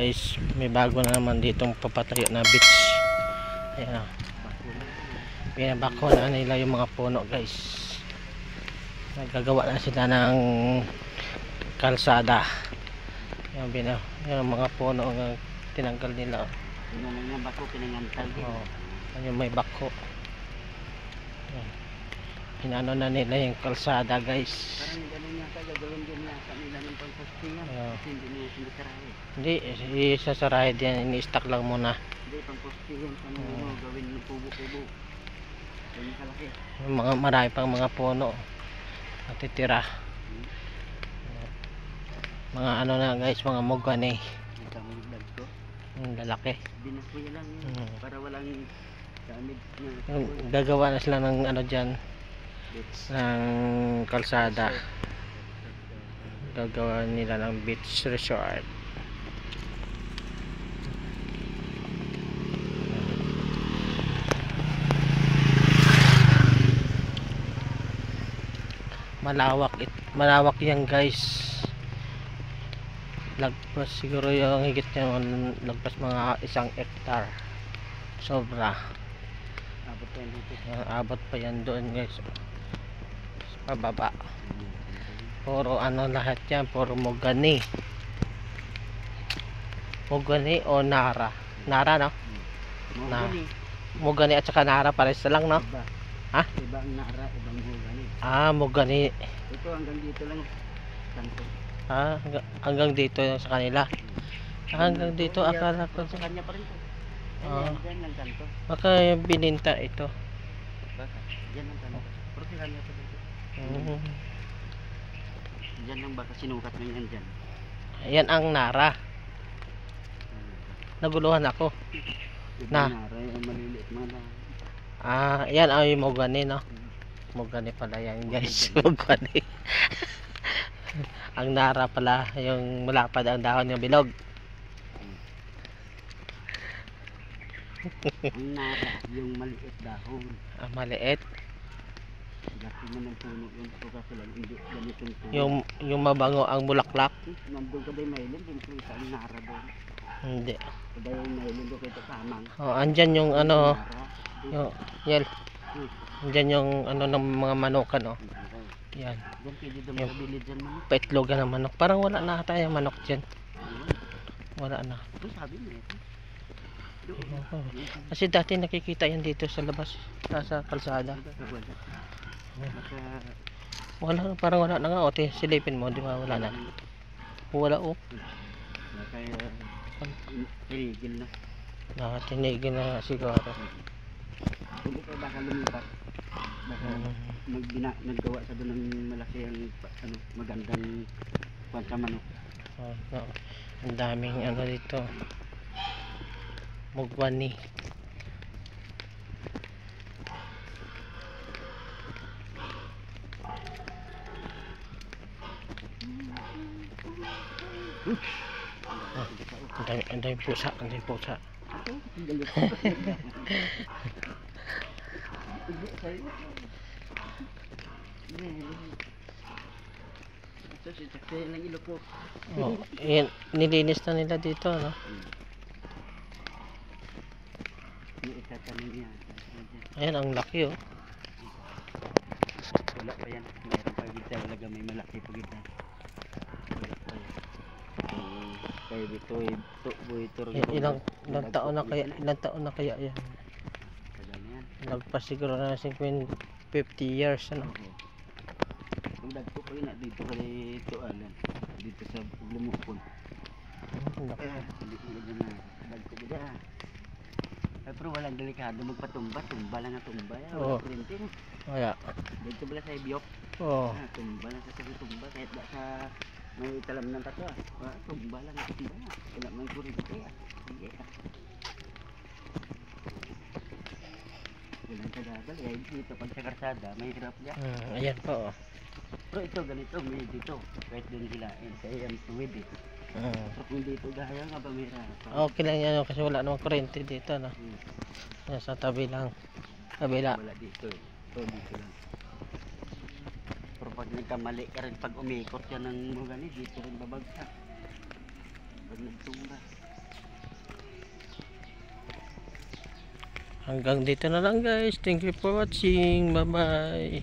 guys, may bago na naman ditong papatayo na beach. Ayan, binabako na nila yung mga puno guys. Nagagawa na sila ng kalsada. Yung mga puno nga tinanggal nila. Yung mga bako pinangantal din. Yung may bako. Hinano na nila yung kalsada guys. Parang gano'n niya gagawin din niya sa nila ng pangpostingan. Kasi hindi niya sinasarahe. Hindi, isasarahe din. Ini-stack lang muna. Hindi, pangpostingan sa mga gawin ng kubo-kubo. Ganyan kalaki. Yung mga marami pang mga puno natitira. Mga ano na guys, mga mugani. Ito mo yung vlog ko. Lalaki. Binas mo yan lang para walang damage na. Gagawa na sila ng ano dyan, ng kalsada. Gagawa nila ng beach resort. Malawak yan guys. Lagpas siguro yung higit yung lagpas mga 1 hektar. Sobra. Abot pa yan dito. Abot pa yan doon guys. Sa pababa. Puro ano lahat yan. Puro mugani. Mugani o nara. Nara no? Mugani at saka nara pares lang no? Iba. Ha? Ibang nara, ibang mugani. Mugani. Ito hanggang dito lang. Kanto. Hanggang dito sa kanila. Hanggang dito akala ko sa kanya pa rin to. Diyan lang kanto. Baka bininta ito. Baka. Diyan lang kanto. Pero sa kanya pa dito. Diyan lang baka sinukat mo yan dyan. Ayan ang nara. Naguluhan ako. Na. Nara yung maliliit mga na. Yan ay mugani no. Mugani pala yan guys. Mugani. Ang nara pala yung malapad ang dahon yung bilog. Ang nara yung maliit dahon. Maliit. Laki mo ng puno yun. So kasi lang hindi ganitong puno. Yung mabango ang bulaklak. Nandun ka din mailin. Hindi ka ang nara doon. Hindi. Kada yung mailin doon kayo tamang. Andyan yung ano. Yung yel. Andyan yung ano ng mga manukan oh. Yan. Diyan pwede doon makabili dyan manok. Paitlogan ng manok. Parang wala na tayong manok dyan. Wala na. Ito sabi mo ito. Kasi dati nakikita yan dito sa labas. Sa kalsada. Wala. Parang wala na nga. O, silipin mo. Di ba wala na? Wala o. Kaya tinigil na. Tinigil na siguro. Hindi kayo baka lumipat. Baka naggawa sa doon ng malaki ang magandang kwansa manok. Ang daming ano dito. Mugwani. Ang daming pusa. Ang daming pusa. Nilinis na nila dito no? Ayan ang laki oh. Wala pa yan. Mayroon pa gita. Wala may malaki pa gita. Kaya dito ilang taon na kaya yan? Nagpas siguro na 50 years ano. Ang dagko pa yun dito kay Tualan. Dito sa Lumupon. Dagko dito. Pero walang delikado magpatumba. Tumba lang ang tumba. Wala kuryente mo. Wala. Dito pala sa Ibiok. Tumba lang sa tumba. Kahit ba sa may talam ng tato. Tumba lang ang tumba. Wala may kuryente. Sige. Walang kagabal. Dito pag sa karsada may hirap niya. Ayan po oh. Pero ito ganito, may dito. Kahit doon hilain. Kaya yan tuwid eh. Pero kung dito gaya nga ba may hirap. Okay lang yan kasi wala namang kuryente dito no. Sa tabi lang. Kabila. Wala dito eh. Ito dito lang. Pero pag nagkamali ka rin pag umikot yan ng mga ganit, dito rin babagsak. Pag nagtumba. Hanggang dito na lang guys. Thank you for watching. Bye bye.